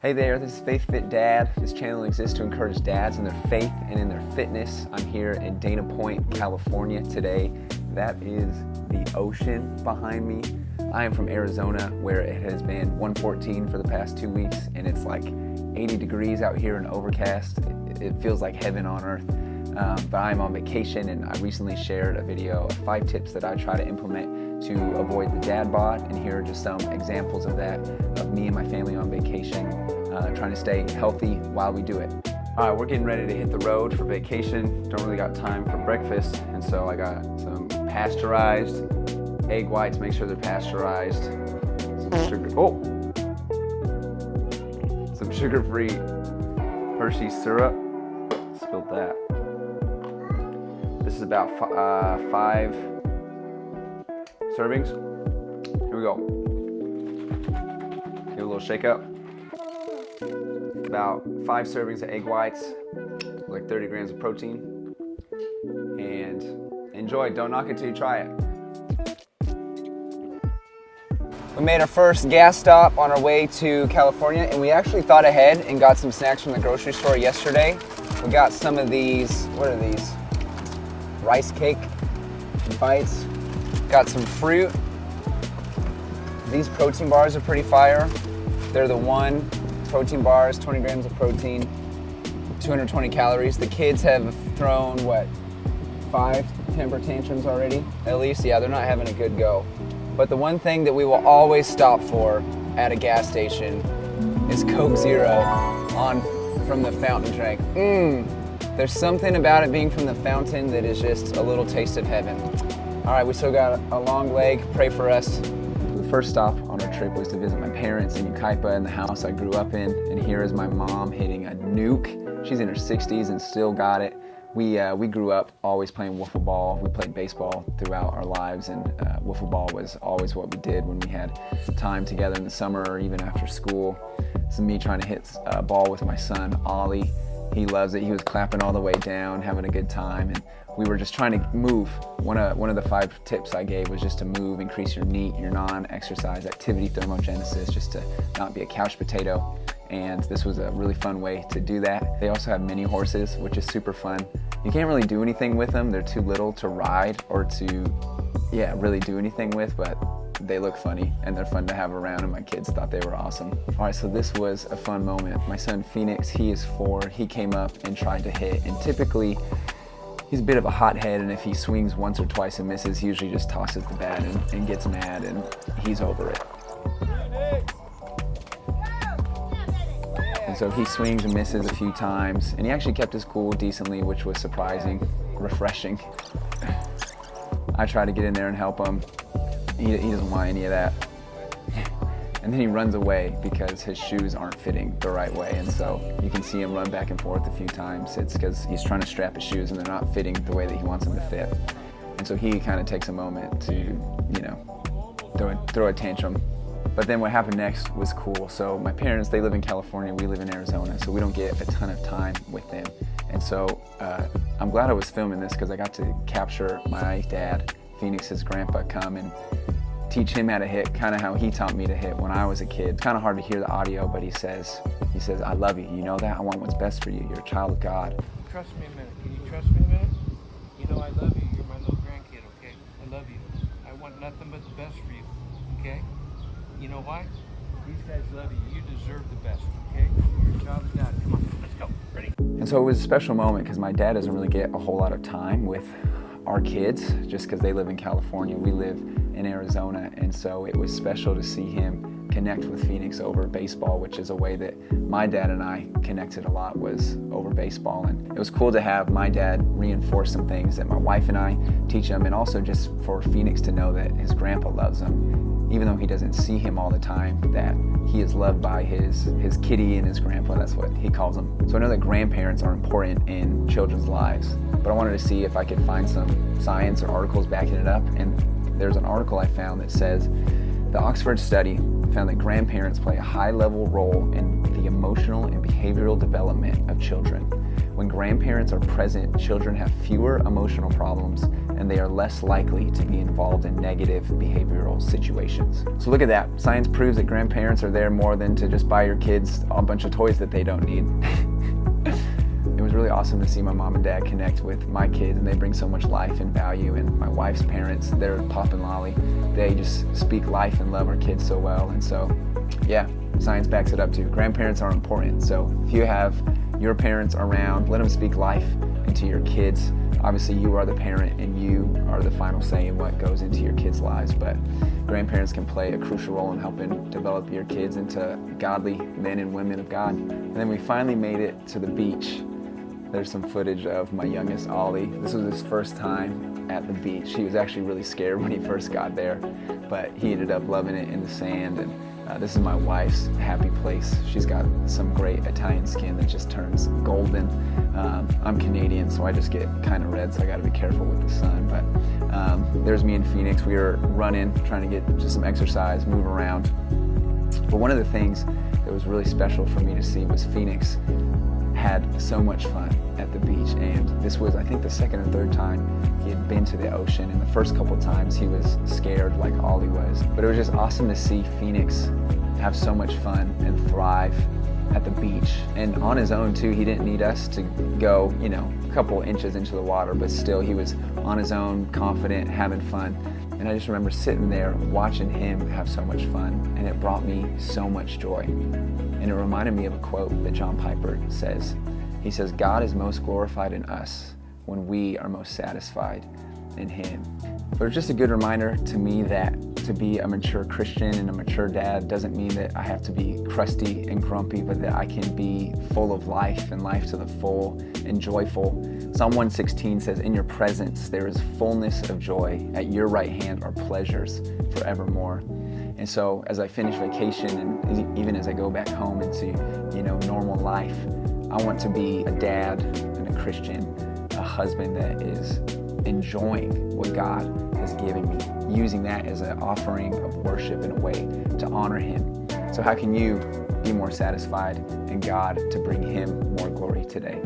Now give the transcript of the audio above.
Hey there, this is Faith Fit Dad. This channel exists to encourage dads in their faith and in their fitness. I'm here in Dana Point, California today. That is the ocean behind me. I am from Arizona, where it has been 114 for the past 2 weeks, and it's like 80 degrees out here and overcast. It feels like heaven on earth. But I'm on vacation, and I recently shared a video of 5 tips that I try to implement to avoid the dad bod, and here are just some examples of that, of me and my family on vacation, trying to stay healthy while we do it. All right, we're getting ready to hit the road for vacation. Don't really got time for breakfast, and so I got some pasteurized egg whites, make sure they're pasteurized, some sugar-free Hershey syrup, spilled that. This is about 5 servings. Here we go. Give it a little shake up. About 5 servings of egg whites, like 30 grams of protein. And enjoy, don't knock it till you try it. We made our first gas stop on our way to California, and we actually thought ahead and got some snacks from the grocery store yesterday. We got some of these, what are these? Rice cake bites. Got some fruit. These protein bars are pretty fire. They're the one protein bars, 20 grams of protein, 220 calories. The kids have thrown, 5 temper tantrums already? At least, yeah, they're not having a good go. But the one thing that we will always stop for at a gas station is Coke Zero from the fountain drink. There's something about it being from the fountain that is just a little taste of heaven. All right, we still got a long leg. Pray for us. The first stop on our trip was to visit my parents in Yucaipa, in the house I grew up in. And here is my mom hitting a nuke. She's in her 60s and still got it. We grew up always playing wiffle ball. We played baseball throughout our lives, and wiffle ball was always what we did when we had time together in the summer or even after school. This is me trying to hit a ball with my son, Ollie. He loves it. He was clapping all the way down, having a good time, and we were just trying to move. One of the 5 tips I gave was just to move, increase your NEAT, your non-exercise activity thermogenesis, just to not be a couch potato. And this was a really fun way to do that. They also have mini horses, which is super fun. You can't really do anything with them. They're too little to ride or to, really do anything with, but they look funny and they're fun to have around, and my kids thought they were awesome. All right, so this was a fun moment. My son Phoenix, he is 4. He came up and tried to hit, and typically he's a bit of a hothead, and if he swings once or twice and misses, he usually just tosses the bat and gets mad, and he's over it. And so he swings and misses a few times, and he actually kept his cool decently, which was surprising, refreshing. I try to get in there and help him. He doesn't want any of that. And then he runs away because his shoes aren't fitting the right way, and so you can see him run back and forth a few times. It's because he's trying to strap his shoes and they're not fitting the way that he wants them to fit. And so he kind of takes a moment to, throw a tantrum. But then what happened next was cool. So my parents, they live in California, we live in Arizona, so we don't get a ton of time with them. And so I'm glad I was filming this because I got to capture my dad, Phoenix's grandpa, come and teach him how to hit, kind of how he taught me to hit when I was a kid. It's kind of hard to hear the audio, but he says, I love you. You know that? I want what's best for you. You're a child of God. Trust me a minute. Can you trust me a minute? You know I love you. You're my little grandkid, okay? I love you. I want nothing but the best for you, okay? You know why? These guys love you. You deserve the best, okay? You're a child of God. Come on, let's go. Ready? And so it was a special moment because my dad doesn't really get a whole lot of time with our kids just because they live in California. We live in Arizona, and so it was special to see him connect with Phoenix over baseball, which is a way that my dad and I connected a lot, was over baseball. And it was cool to have my dad reinforce some things that my wife and I teach him, and also just for Phoenix to know that his grandpa loves him, even though he doesn't see him all the time, that he is loved by his kitty and his grandpa. That's what he calls them. So I know that grandparents are important in children's lives, but I wanted to see if I could find some science or articles backing it up. And there's an article I found that says the Oxford study found that grandparents play a high-level role in the emotional and behavioral development of children. When grandparents are present, children have fewer emotional problems and they are less likely to be involved in negative behavioral situations. So look at that. Science proves that grandparents are there more than to just buy your kids a bunch of toys that they don't need. It was really awesome to see my mom and dad connect with my kids, and they bring so much life and value. And my wife's parents, they're Pop and Lolly. They just speak life and love our kids so well. And so, yeah, science backs it up too. Grandparents are important. So if you have your parents around, let them speak life into your kids. Obviously, you are the parent and you are the final say in what goes into your kids' lives, but grandparents can play a crucial role in helping develop your kids into godly men and women of God. And then we finally made it to the beach. There's some footage of my youngest, Ollie. This was his first time at the beach. He was actually really scared when he first got there, but he ended up loving it in the sand. And this is my wife's happy place. She's got some great Italian skin that just turns golden. I'm Canadian, so I just get kind of red, so I gotta be careful with the sun. But there's me in Phoenix. We were running, trying to get just some exercise, move around. But one of the things that was really special for me to see was Phoenix had so much fun at the beach, and this was, I think, the second or third time he had been to the ocean, and the first couple times he was scared like Ollie was. But it was just awesome to see Phoenix have so much fun and thrive at the beach, and on his own too. He didn't need us to go, a couple inches into the water, but still he was on his own, confident, having fun. And I just remember sitting there watching him have so much fun, and it brought me so much joy. And it reminded me of a quote that John Piper says. He says, "God is most glorified in us when we are most satisfied in Him." But it's just a good reminder to me that to be a mature Christian and a mature dad doesn't mean that I have to be crusty and grumpy, but that I can be full of life and life to the full and joyful. Psalm 116 says, "In your presence there is fullness of joy. At your right hand are pleasures forevermore." And so as I finish vacation and even as I go back home into, normal life, I want to be a dad and a Christian, a husband that is enjoying what God has given me, using that as an offering of worship in a way to honor Him. So how can you be more satisfied in God to bring Him more glory today?